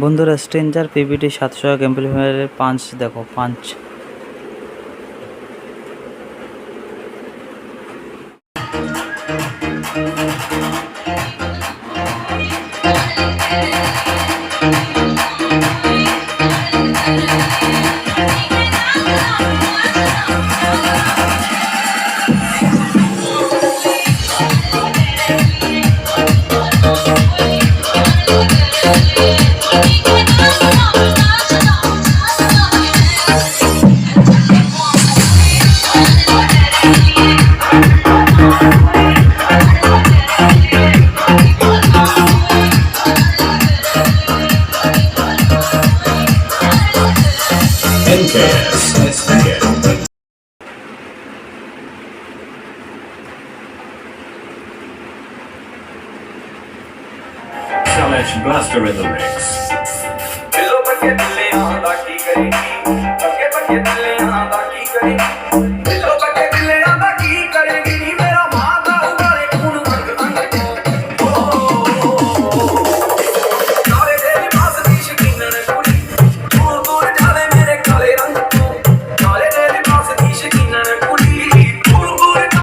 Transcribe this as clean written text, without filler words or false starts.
বন্ধুরা stranger PBT 700 অ্যাম্পলিফায়ারের punch দেখো, punch Blaster in the mix. बिल्लो बच्चे दिले हाँ बाकी करेगी, बच्चे बच्चे दिले हाँ बाकी करेगी।